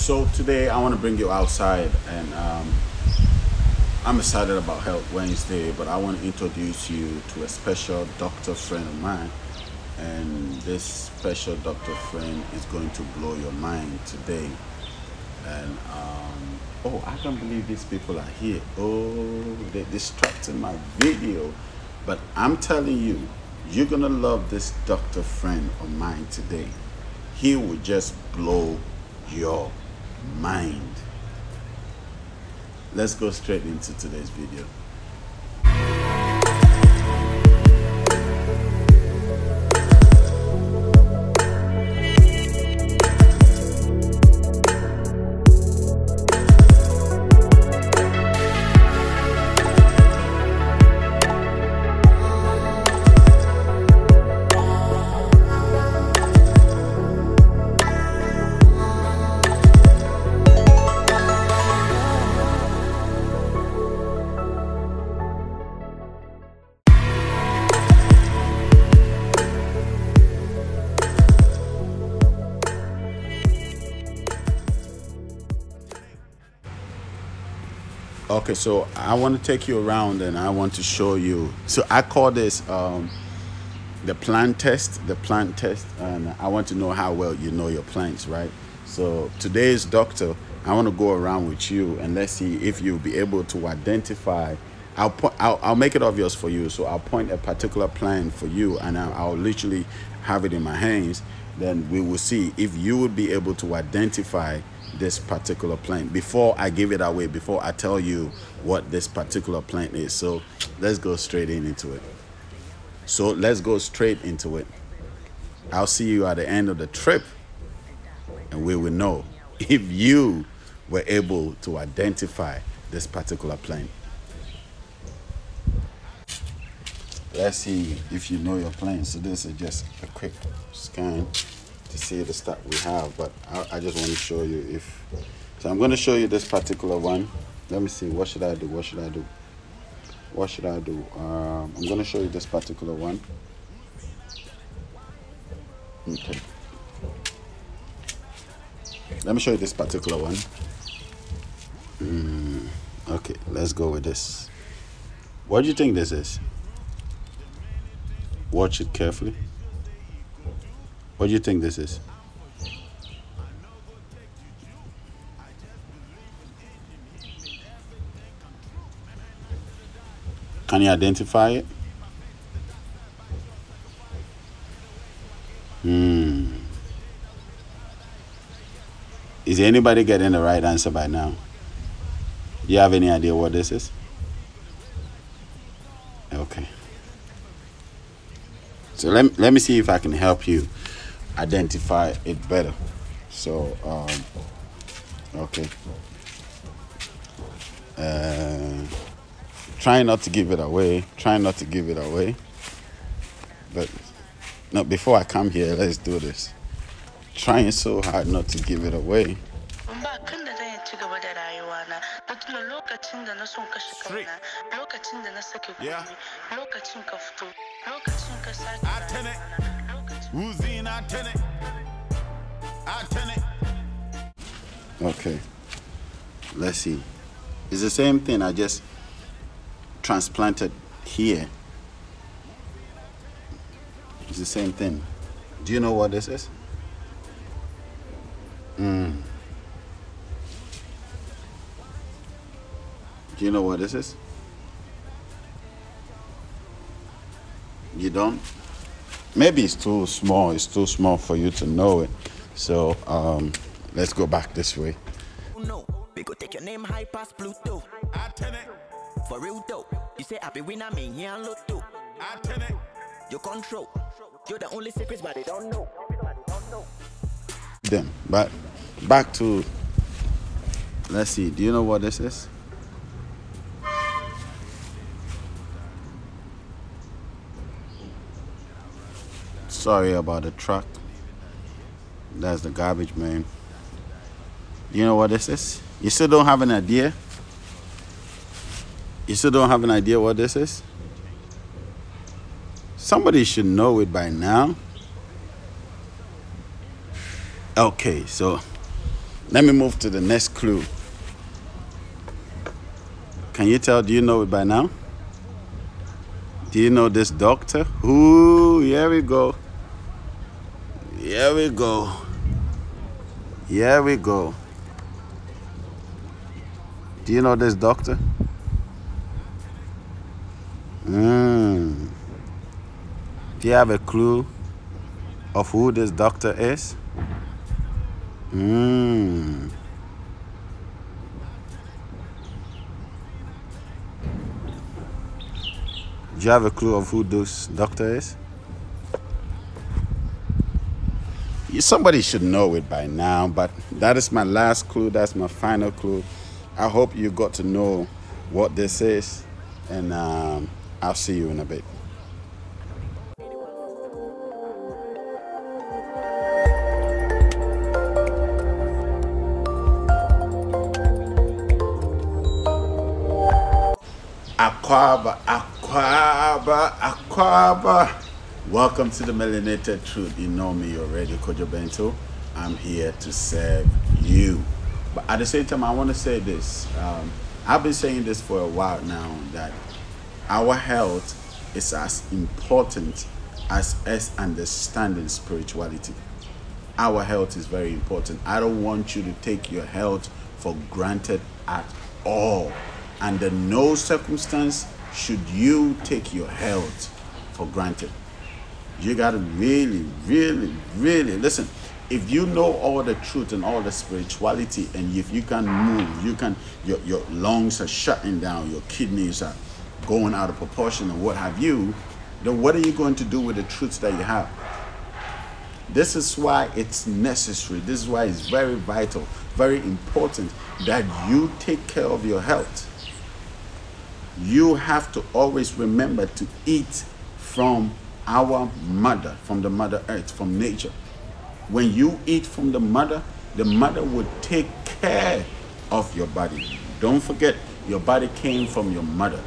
So today I want to bring you outside, and I'm excited about Health Wednesday, but I want to introduce you to a special doctor friend of mine. And this special doctor friend is going to blow your mind today. And oh, I can't believe these people are here. Oh, they're distracting my video. But I'm telling you, you're gonna love this doctor friend of mine today. He will just blow your mind. Let's go straight into today's video. Okay, so I want to take you around and I want to show you. So I call this the plant test, and I want to know how well you know your plants, right? So today's doctor, I want to go around with you and let's see if you'll be able to identify. I'll make it obvious for you. So I'll point a particular plant for you, and I'll literally have it in my hands. Then we will see if you would be able to identify this particular plant before I give it away, before I tell you what this particular plant is. So let's go straight into it. I'll see you at the end of the trip, and we will know if you were able to identify this particular plant. Let's see if you know your plant. So this is just a quick scan to see the stuff we have, but I just want to show you if. So I'm going to show you this particular one. Let me see. What should I do? I'm going to show you this particular one. Okay. Let me show you this particular one. Okay, let's go with this. What do you think this is? Watch it carefully. What do you think this is? Can you identify it? Is anybody getting the right answer by now? Do you have any idea what this is? Okay. So let me see if I can help you identify it better. So okay, try not to give it away, but no, before I come here, let's do this. Trying so hard not to give it away. Okay, let's see. It's the same thing I just transplanted here. It's the same thing. Do you know what this is? Do you know what this is? You don't? Maybe it's too small. It's too small for you to know it. So let's go back this way. No, we go take your name high past Pluto. For real though, you say happy win I mean here and Lotto. You control. You're the only secrets, but they don't know. Then, but back to. Let's see. Do you know what this is? Sorry about the truck. That's the garbage man. Do you know what this is? You still don't have an idea? You still don't have an idea what this is? Somebody should know it by now. Okay, so Let me move to the next clue. Can you tell? Do you know it by now? Do you know this doctor? Ooh, here we go. Here we go. Here we go. Do you know this doctor? Do you have a clue of who this doctor is? Do you have a clue of who this doctor is? Somebody should know it by now, but that is my last clue. That's my final clue. I hope you got to know what this is, and I'll see you in a bit. Aquaba. Welcome to the Melanated Truth. You know me already, Kojo Bento. I'm here to serve you. But at the same time, I want to say this. I've been saying this for a while now, that our health is as important as us understanding spirituality. Our health is very important. I don't want you to take your health for granted at all. Under no circumstance should you take your health for granted. You got to really listen. If you know all the truth and all the spirituality, and if you can move, your lungs are shutting down, your kidneys are going out of proportion and what have you, then what are you going to do with the truths that you have? This is why it's necessary. This is why it's very vital, very important that you take care of your health. You have to always remember to eat from our mother, from the Mother Earth, from nature. When you eat from the mother will take care of your body. Don't forget, your body came from your mother.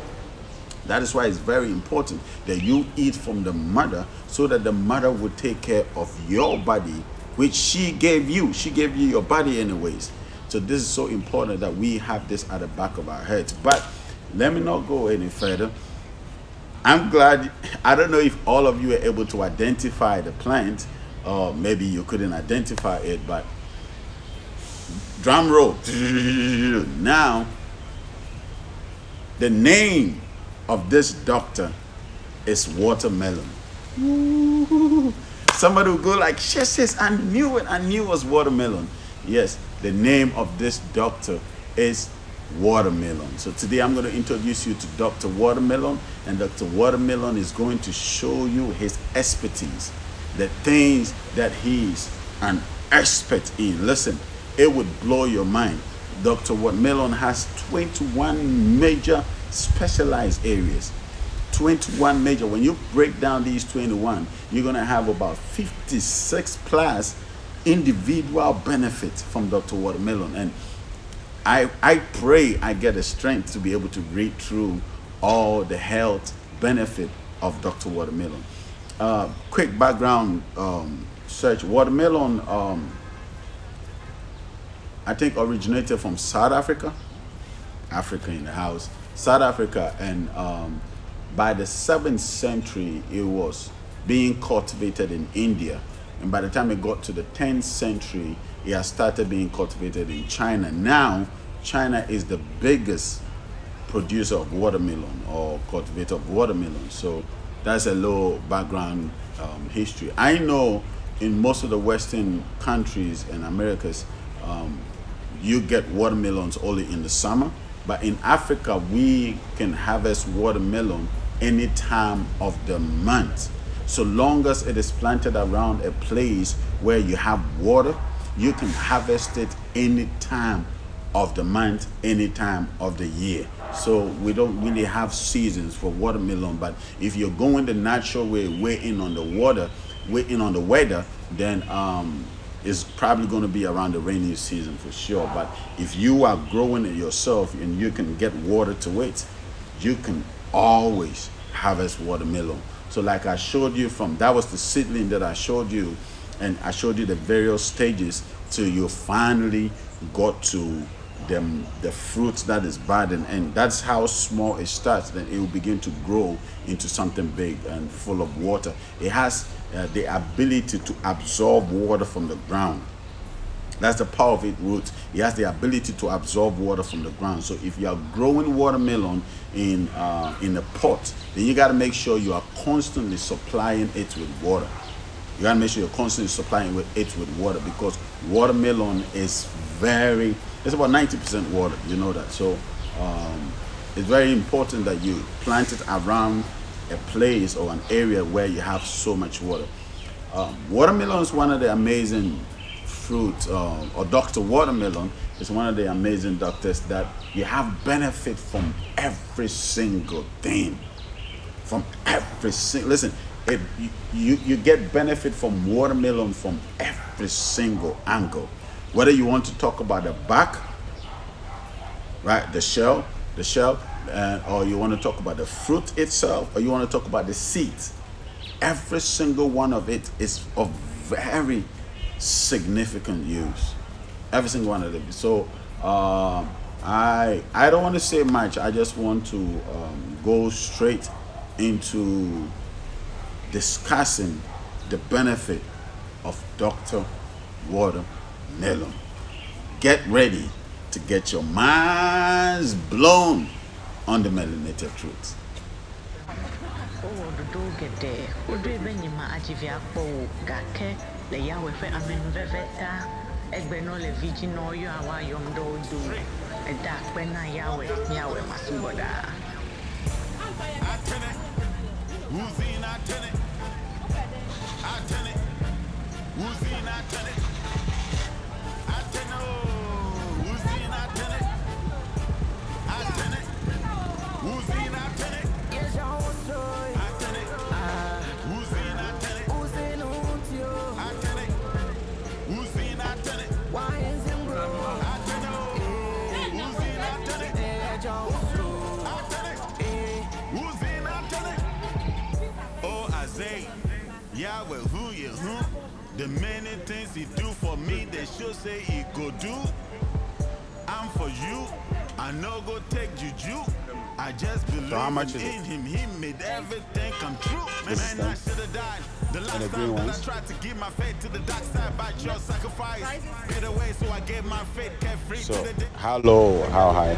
That is why it's very important that you eat from the mother, so that the mother will take care of your body, which she gave you. She gave you your body anyways. So this is so important that we have this at the back of our heads. But let me not go any further. I'm glad, I don't know if all of you are able to identify the plant, or maybe you couldn't identify it, but drum roll. Now, the name of this doctor is watermelon. Somebody will go like, yes, I knew it. I knew it was watermelon. Yes, the name of this doctor is watermelon. So today I'm going to introduce you to Dr. Watermelon, and Dr. Watermelon is going to show you his expertise, the things that he's an expert in. Listen, it would blow your mind. Dr. Watermelon has 21 major specialized areas. 21 major. When you break down these 21, you're going to have about 56 plus individual benefits from Dr. Watermelon. And I pray I get the strength to be able to read through all the health benefit of Dr. Watermelon. Quick background search. Watermelon, I think originated from South Africa. Africa in the house. South Africa, and by the 7th century, it was being cultivated in India. And by the time it got to the 10th century, it has started being cultivated in China. Now, China is the biggest producer of watermelon, or cultivator of watermelon. So that's a little background history. I know in most of the Western countries and Americas, you get watermelons only in the summer. But in Africa, we can harvest watermelon any time of the month. So long as it is planted around a place where you have water, you can harvest it any time of the month, any time of the year. So we don't really have seasons for watermelon. But if you're going the natural way, waiting on the water, waiting on the weather, then it's probably going to be around the rainy season for sure. But if you are growing it yourself and you can get water to it, you can always harvest watermelon. So like I showed you from, that was the seedling that I showed you, and I showed you the various stages till you finally got to the fruit that is budding, and that's how small it starts. Then it will begin to grow into something big and full of water. It has the ability to absorb water from the ground. That's the power of its roots. It has the ability to absorb water from the ground. So if you are growing watermelon in a pot, then you got to make sure you are constantly supplying it with water. You got to make sure you're constantly supplying it with water, because watermelon is it's about 90% water. You know that. So it's very important that you plant it around a place or an area where you have so much water. Watermelon is one of the amazing fruit, or Dr. Watermelon is one of the amazing doctors that you have benefit from every single thing. From every single, listen, you get benefit from watermelon from every single angle. Whether you want to talk about the back, right, the shell, or you want to talk about the fruit itself, or you want to talk about the seeds, every single one of it is of very significant use. Every single one of them. So I don't want to say much. I just want to go straight into discussing the benefit of Dr. Watermelon. Get ready to get your minds blown on the melanated truth. Yahweh, who you, the many things he do for me, they should say he go do. I'm for you, I no go take juju. I just believe in him, he made everything come true. Man, I should have died. The last time that I tried to give my faith to the dark side, but your sacrifice fade away, so I gave my faith carefree. So, how low, how high?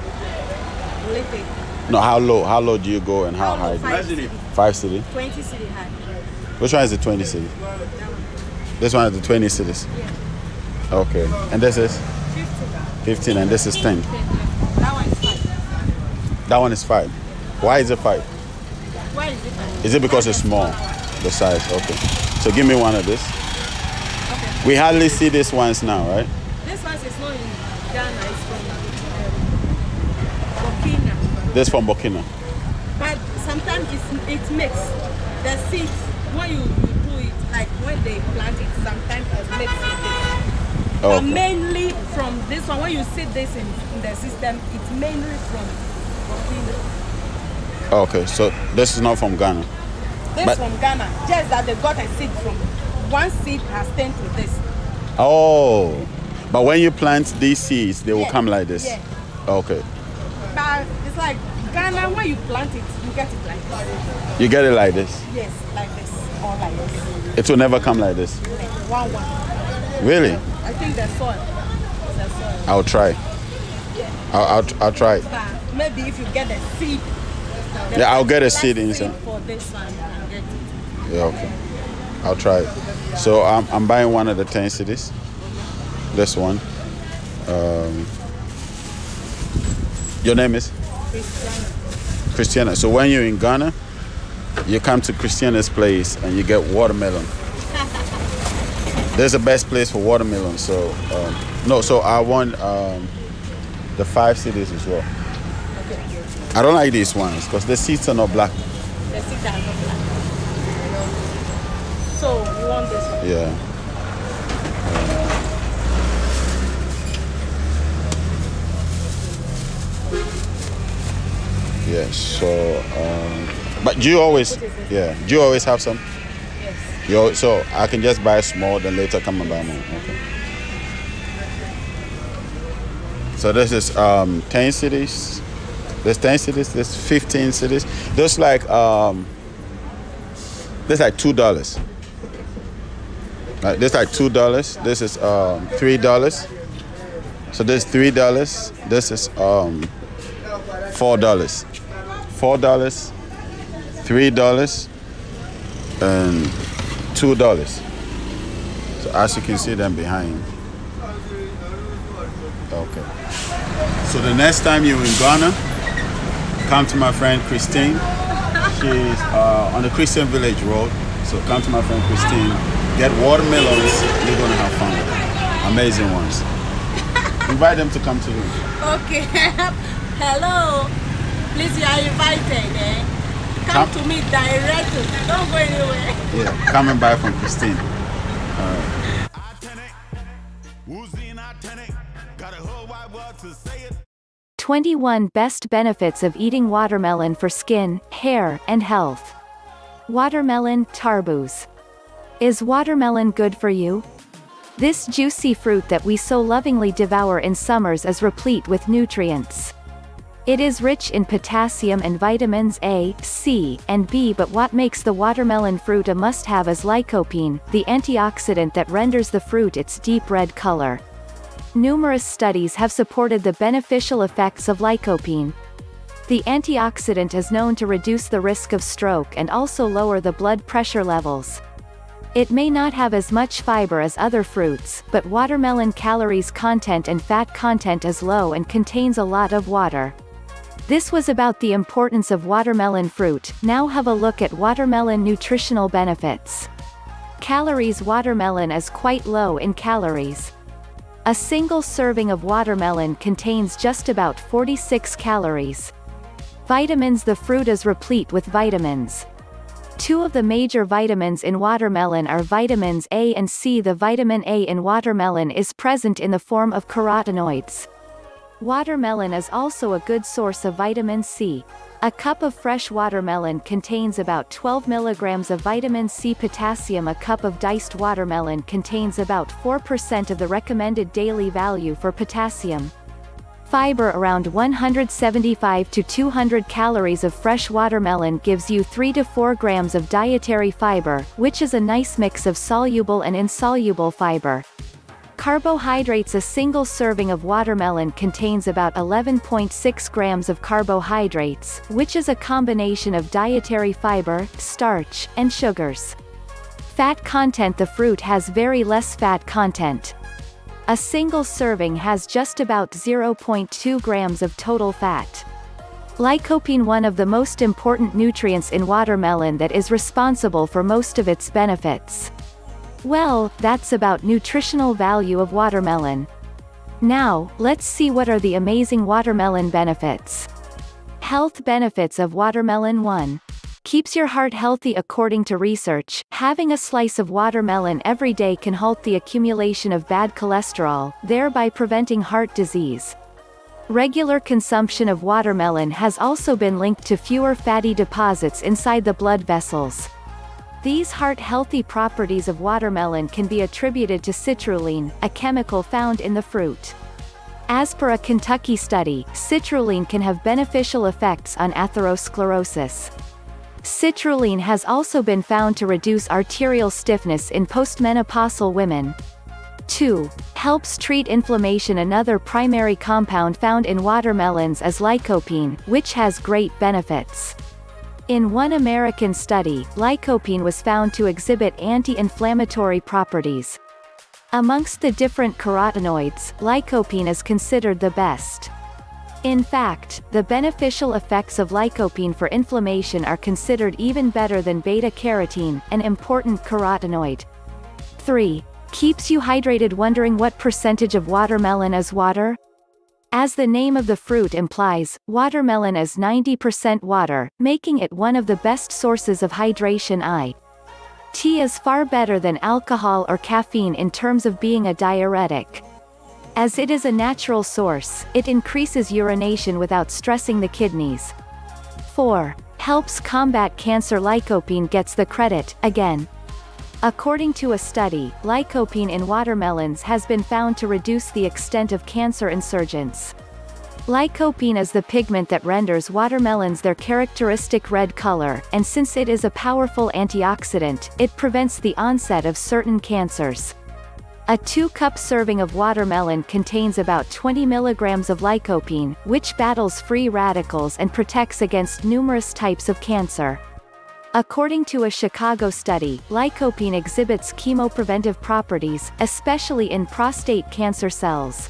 Little. No, how low do you go and how high? 5 city. 5 city? 20 city high. Which one is the 20 city? This one is the 20 cities? Yeah. Okay. And this is? 15. 15, and this is 10. That one is 5. That one is 5. Why is it 5? Why is it 5? Is it because it's small? The size, okay. So give me one of this. Okay. We hardly see these ones now, right? This one is not in Ghana, it's from Burkina. This from Burkina. But sometimes it mixed. The seeds, when you do it, like when they plant it, sometimes it mixed with it. Oh, but mainly from this one, when you see this in the system, it's mainly from Burkina. Okay, so this is not from Ghana. This from Ghana, just that they got a seed from. One seed has turned to this. Oh, but when you plant these seeds, they will come like this? Yeah. Okay. But it's like Ghana, when you plant it, you get it like this. You get it like this? Yes, like this, or like this. It will never come like this? Like one. Really? I think the soil. The soil. I'll try. Yeah. I'll try. But maybe if you get a seed. Yeah, I'll get a seed inside. For this one, you can get it. Yeah, okay. I'll try it. So I'm buying one of the 10 cities. This one. Your name is? Christiana. So when you're in Ghana, you come to Christiana's place and you get watermelon. There's the best place for watermelon. So so I want the 5 cities as well. Okay. I don't like these ones because the seeds are not black. The seeds are not black. So you want this one? Yeah. Yes. So, but do you always, do you always have some? Yes. So I can just buy small, then later come and buy more. Okay. So this is 10 cities. There's 10 cities. There's 15 cities. There's like $2. This like $2. This is $3. So this is $3. This is $4. $4, $3, and $2. So as you can see them behind. Okay. So the next time you're in Ghana, come to my friend Christine. She's on the Christian Village Road. So come to my friend Christine. Get watermelons. You're gonna have fun with them. Amazing ones. Invite them to come to you. Okay. Hello. Please, you are invited. Eh? Come to me directly. Don't go anywhere. Yeah, come and buy from Christine. All right. 21 Best Benefits of Eating Watermelon for Skin, Hair, and Health. Watermelon, Tarboos. Is watermelon good for you? This juicy fruit that we so lovingly devour in summers is replete with nutrients. It is rich in potassium and vitamins A, C, and B, but what makes the watermelon fruit a must-have is lycopene, the antioxidant that renders the fruit its deep red color. Numerous studies have supported the beneficial effects of lycopene. The antioxidant is known to reduce the risk of stroke and also lower the blood pressure levels. It may not have as much fiber as other fruits, but watermelon calories content and fat content is low and contains a lot of water. This was about the importance of watermelon fruit. Now have a look at watermelon nutritional benefits. Calories. Watermelon is quite low in calories. A single serving of watermelon contains just about 46 calories. Vitamins. The fruit is replete with vitamins. Two of the major vitamins in watermelon are vitamins A and C. The vitamin A in watermelon is present in the form of carotenoids. Watermelon is also a good source of vitamin C. A cup of fresh watermelon contains about 12 milligrams of vitamin C. Potassium. A cup of diced watermelon contains about 4% of the recommended daily value for potassium. Fiber. Around 175 to 200 calories of fresh watermelon gives you 3 to 4 grams of dietary fiber, which is a nice mix of soluble and insoluble fiber. Carbohydrates. A single serving of watermelon contains about 11.6 grams of carbohydrates, which is a combination of dietary fiber, starch, and sugars. Fat content. The fruit has very less fat content. A single serving has just about 0.2 grams of total fat. Lycopene. One of the most important nutrients in watermelon that is responsible for most of its benefits. Well, that's about nutritional value of watermelon. Now, let's see what are the amazing watermelon benefits. Health benefits of watermelon. 1. Keeps your heart healthy. According to research, having a slice of watermelon every day can halt the accumulation of bad cholesterol, thereby preventing heart disease. Regular consumption of watermelon has also been linked to fewer fatty deposits inside the blood vessels. These heart-healthy properties of watermelon can be attributed to citrulline, a chemical found in the fruit. As per a Kentucky study, citrulline can have beneficial effects on atherosclerosis. Citrulline has also been found to reduce arterial stiffness in postmenopausal women. 2. Helps treat inflammation. Another primary compound found in watermelons is lycopene, which has great benefits. In one American study, lycopene was found to exhibit anti-inflammatory properties. Amongst the different carotenoids, lycopene is considered the best. In fact, the beneficial effects of lycopene for inflammation are considered even better than beta-carotene, an important carotenoid. 3. Keeps you hydrated. Wondering what percentage of watermelon is water? As the name of the fruit implies, watermelon is 90% water, making it one of the best sources of hydration. Tea is far better than alcohol or caffeine in terms of being a diuretic. As it is a natural source, it increases urination without stressing the kidneys. 4. Helps combat cancer. Lycopene gets the credit, again. According to a study, lycopene in watermelons has been found to reduce the extent of cancer insurgence. Lycopene is the pigment that renders watermelons their characteristic red color, and since it is a powerful antioxidant, it prevents the onset of certain cancers. A 2-cup serving of watermelon contains about 20 milligrams of lycopene, which battles free radicals and protects against numerous types of cancer. According to a Chicago study, lycopene exhibits chemopreventive properties, especially in prostate cancer cells.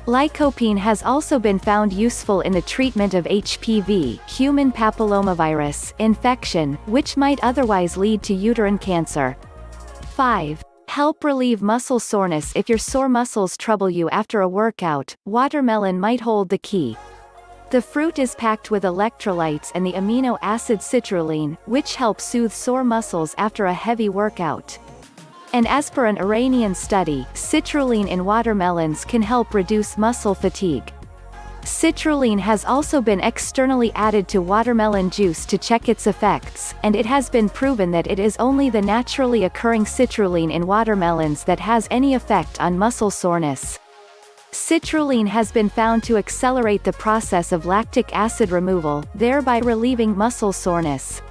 Lycopene has also been found useful in the treatment of HPV, human papillomavirus, infection, which might otherwise lead to uterine cancer. 5. Help relieve muscle soreness. If your sore muscles trouble you after a workout, watermelon might hold the key. The fruit is packed with electrolytes and the amino acid citrulline, which helps soothe sore muscles after a heavy workout. And as per an Iranian study, citrulline in watermelons can help reduce muscle fatigue. Citrulline has also been externally added to watermelon juice to check its effects, and it has been proven that it is only the naturally occurring citrulline in watermelons that has any effect on muscle soreness. Citrulline has been found to accelerate the process of lactic acid removal, thereby relieving muscle soreness.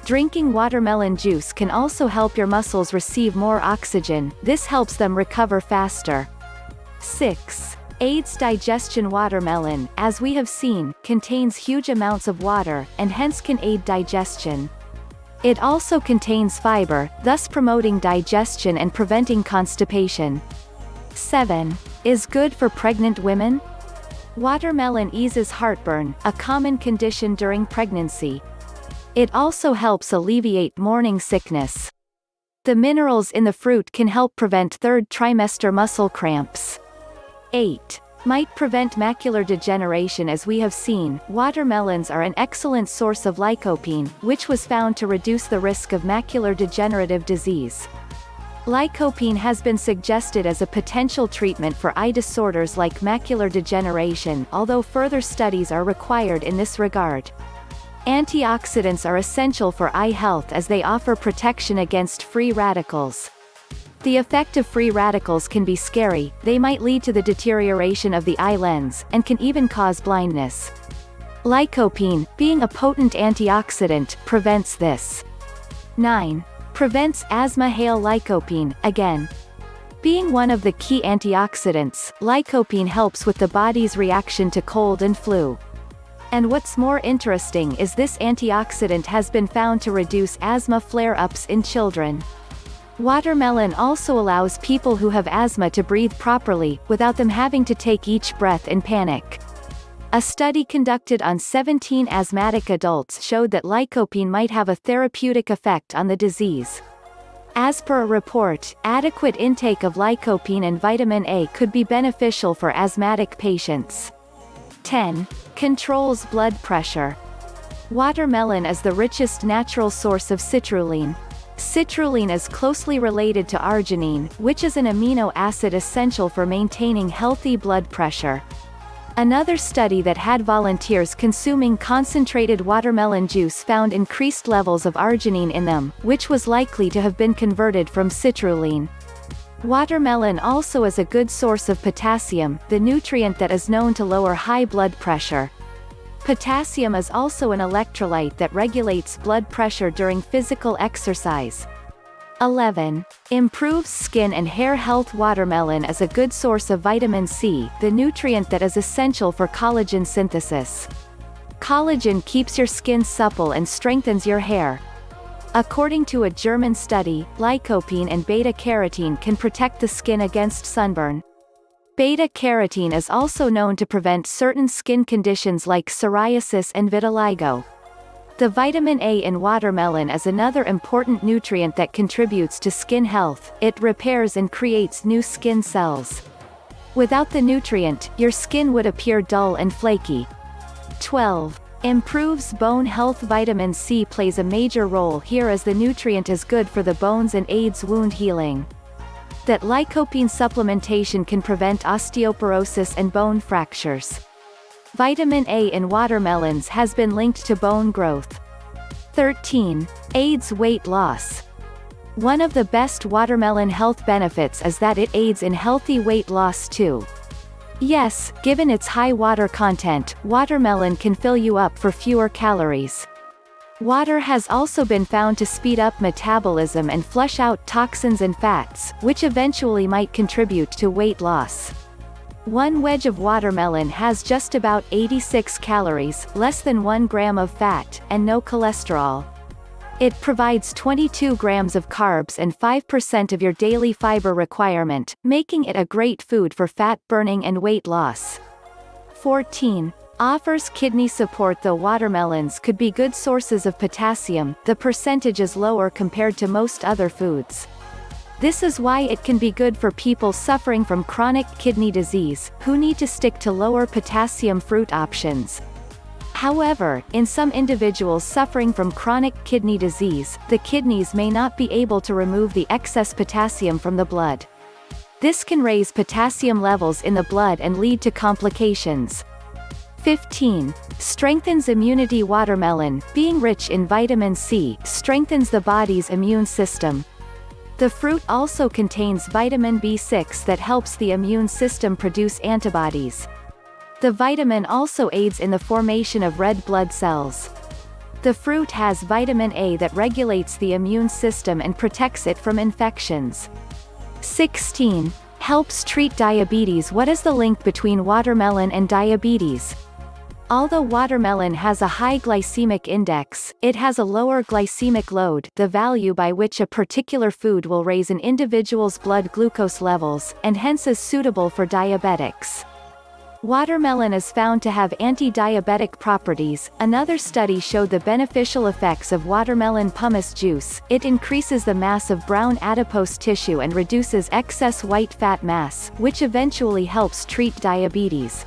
Drinking watermelon juice can also help your muscles receive more oxygen, this helps them recover faster. 6. Aids digestion. Watermelon, as we have seen, contains huge amounts of water, and hence can aid digestion. It also contains fiber, thus promoting digestion and preventing constipation. 7. Is good for pregnant women? Watermelon eases heartburn, a common condition during pregnancy. It also helps alleviate morning sickness. The minerals in the fruit can help prevent third trimester muscle cramps. 8. Might prevent macular degeneration. As we have seen, watermelons are an excellent source of lycopene, which was found to reduce the risk of macular degenerative disease. Lycopene has been suggested as a potential treatment for eye disorders like macular degeneration, although further studies are required in this regard. Antioxidants are essential for eye health as they offer protection against free radicals. The effect of free radicals can be scary, they might lead to the deterioration of the eye lens, and can even cause blindness. Lycopene, being a potent antioxidant, prevents this. 9. Prevents asthma. Hail lycopene, again. Being one of the key antioxidants, lycopene helps with the body's reaction to cold and flu. And what's more interesting is this antioxidant has been found to reduce asthma flare-ups in children. Watermelon also allows people who have asthma to breathe properly, without them having to take each breath in panic. A study conducted on 17 asthmatic adults showed that lycopene might have a therapeutic effect on the disease. As per a report, adequate intake of lycopene and vitamin A could be beneficial for asthmatic patients. 10. Controls blood pressure. Watermelon is the richest natural source of citrulline. Citrulline is closely related to arginine, which is an amino acid essential for maintaining healthy blood pressure. Another study that had volunteers consuming concentrated watermelon juice found increased levels of arginine in them, which was likely to have been converted from citrulline. Watermelon also is a good source of potassium, the nutrient that is known to lower high blood pressure. Potassium is also an electrolyte that regulates blood pressure during physical exercise. 11. Improves skin and hair health. Watermelon is a good source of vitamin C, the nutrient that is essential for collagen synthesis. Collagen keeps your skin supple and strengthens your hair. According to a German study, lycopene and beta-carotene can protect the skin against sunburn. Beta-carotene is also known to prevent certain skin conditions like psoriasis and vitiligo. The vitamin A in watermelon is another important nutrient that contributes to skin health. It repairs and creates new skin cells. Without the nutrient, your skin would appear dull and flaky. 12. Improves bone health. Vitamin C plays a major role here as the nutrient is good for the bones and aids wound healing. That lycopene supplementation can prevent osteoporosis and bone fractures. Vitamin A in watermelons has been linked to bone growth. 13. Aids weight loss. One of the best watermelon health benefits is that it aids in healthy weight loss too. Yes, given its high water content, watermelon can fill you up for fewer calories. Water has also been found to speed up metabolism and flush out toxins and fats, which eventually might contribute to weight loss. One wedge of watermelon has just about 86 calories, less than 1 gram of fat, and no cholesterol. It provides 22 grams of carbs and 5% of your daily fiber requirement, making it a great food for fat burning and weight loss. 14. Offers kidney support. Though watermelons could be good sources of potassium, the percentage is lower compared to most other foods. This is why it can be good for people suffering from chronic kidney disease, who need to stick to lower potassium fruit options. However, in some individuals suffering from chronic kidney disease, the kidneys may not be able to remove the excess potassium from the blood. This can raise potassium levels in the blood and lead to complications. 15. Strengthens immunity. Watermelon, being rich in vitamin C, strengthens the body's immune system. The fruit also contains vitamin B6 that helps the immune system produce antibodies. The vitamin also aids in the formation of red blood cells. The fruit has vitamin A that regulates the immune system and protects it from infections. 16. Helps treat diabetes. What is the link between watermelon and diabetes? Although watermelon has a high glycemic index, it has a lower glycemic load, the value by which a particular food will raise an individual's blood glucose levels, and hence is suitable for diabetics. Watermelon is found to have anti-diabetic properties. Another study showed the beneficial effects of watermelon pumice juice. It increases the mass of brown adipose tissue and reduces excess white fat mass, which eventually helps treat diabetes.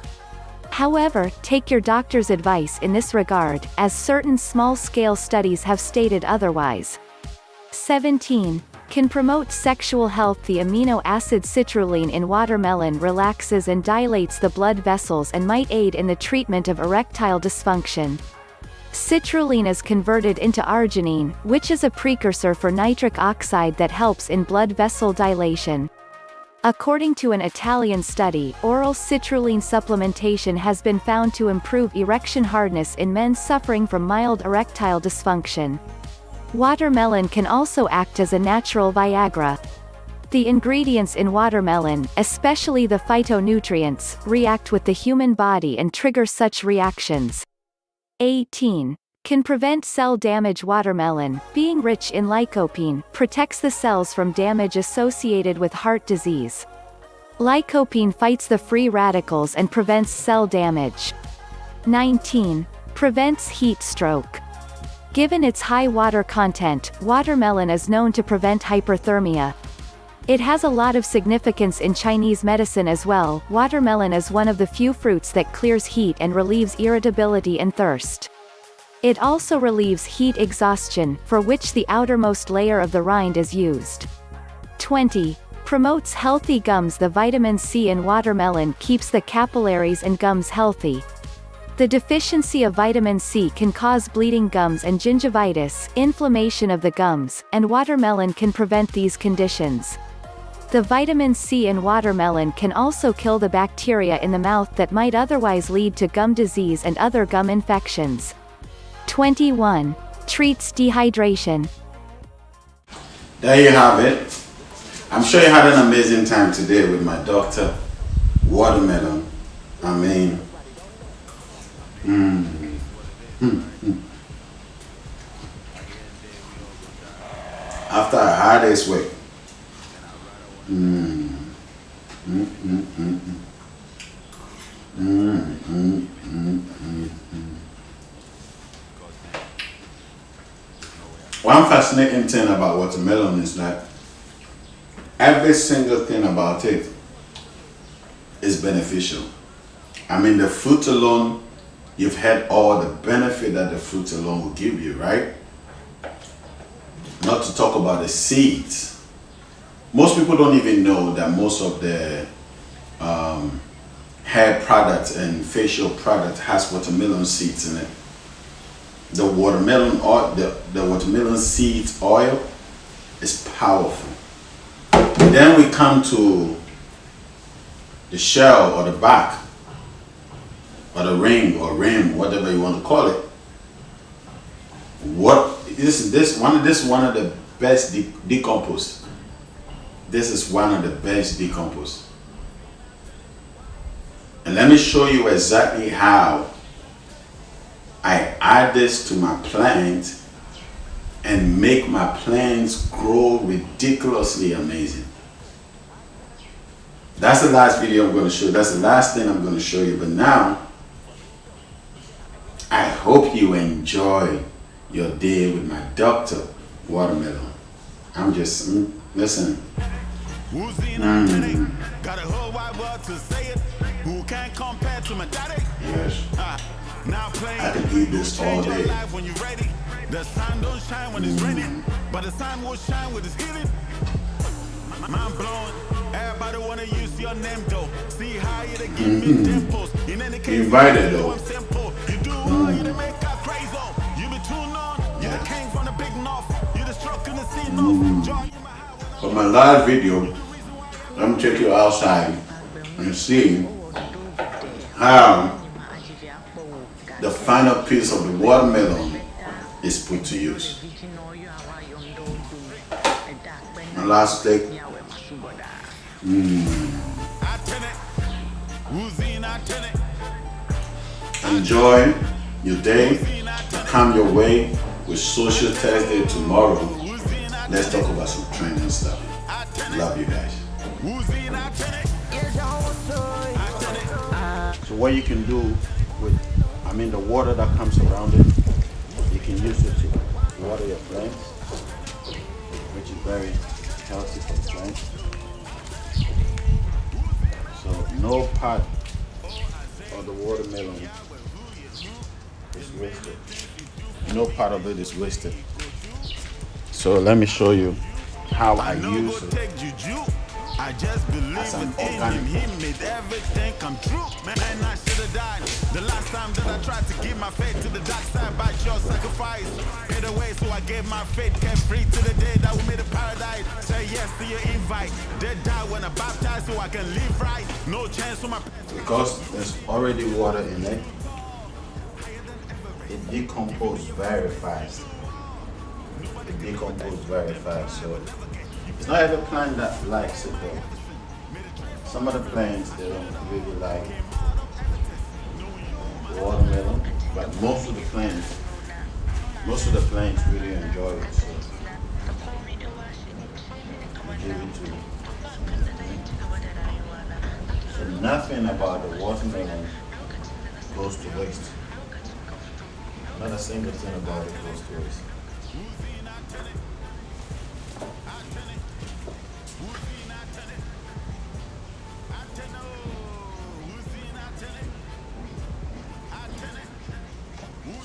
However, take your doctor's advice in this regard, as certain small-scale studies have stated otherwise. 17. Can promote sexual health. The amino acid citrulline in watermelon relaxes and dilates the blood vessels and might aid in the treatment of erectile dysfunction. Citrulline is converted into arginine, which is a precursor for nitric oxide that helps in blood vessel dilation. According to an Italian study, oral citrulline supplementation has been found to improve erection hardness in men suffering from mild erectile dysfunction. Watermelon can also act as a natural Viagra. The ingredients in watermelon, especially the phytonutrients, react with the human body and trigger such reactions. 18. Can prevent cell damage. Watermelon, being rich in lycopene, protects the cells from damage associated with heart disease. Lycopene fights the free radicals and prevents cell damage. 19. Prevents heat stroke. Given its high water content, watermelon is known to prevent hyperthermia. It has a lot of significance in Chinese medicine as well. Watermelon is one of the few fruits that clears heat and relieves irritability and thirst. It also relieves heat exhaustion, for which the outermost layer of the rind is used. 20. Promotes healthy gums. The vitamin C in watermelon keeps the capillaries and gums healthy. The deficiency of vitamin C can cause bleeding gums and gingivitis, inflammation of the gums, and watermelon can prevent these conditions. The vitamin C in watermelon can also kill the bacteria in the mouth that might otherwise lead to gum disease and other gum infections. 21. Treats dehydration. There you have it. I'm sure you had an amazing time today with my doctor. Watermelon. I mean, after a hard day's work. One fascinating thing about watermelon is that every single thing about it is beneficial. I mean, the fruit alone, you've had all the benefit that the fruit alone will give you, right? Not to talk about the seeds. Most people don't even know that most of the hair products and facial product has watermelon seeds in it. The watermelon oil, the watermelon seeds oil is powerful. Then we come to the shell or the back or the ring or rim, whatever you want to call it. This is one of the best decomposed. This is one of the best decomposed. And let me show you exactly how I add this to my plant and make my plants grow ridiculously amazing. That's the last video I'm going to show you. That's the last thing I'm going to show you. But now, I hope you enjoy your day with my Dr. Watermelon. I'm just, listen. Got a whole wide world to say it. Who can't compare to my daddy? Yes. Now playing. I can eat this all day. When you're ready. The sun don't shine when it's raining, but the sun will shine when it's healing. Mind blowing. Everybody wanna use your name though. See how you give me dimples. In any case, invited though. I'm simple. You do all you to make up crazy. You be too known. You the king from the big north. You the stroke in the sea north. For my last video, let me take you outside and see how the final piece of the watermelon is put to use. My last take. Enjoy your day. Come your way with Social Thursday tomorrow. Let's talk about some trending stuff. Love you guys. So what you can do with, the water that comes around it, you can use it to water your plants, which is very healthy for the plants. So no part of the watermelon is wasted. No part of it is wasted. So let me show you how I use it. I just believe as an in organic. him, he made everything come true. Man, I should have died the last time that I tried to give my faith to the dark side by your sacrifice. Paid away, so I gave my faith, kept free to the day that we made a paradise. Say yes to your invite. Dead die when I baptize, so I can live right. No chance for my. Because there's already water in it, it decomposes very fast. It decomposes very fast. So it's not every plant that likes it though. Some of the plants, they don't really like watermelon, but most of the plants really enjoy it. So I give it to them. So nothing about the watermelon goes to waste. Not a single thing about it goes to waste.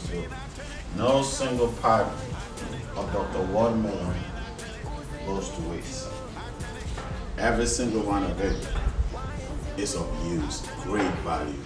So, no single part of Dr. Watermelon goes to waste. Every single one of it is of use, great value.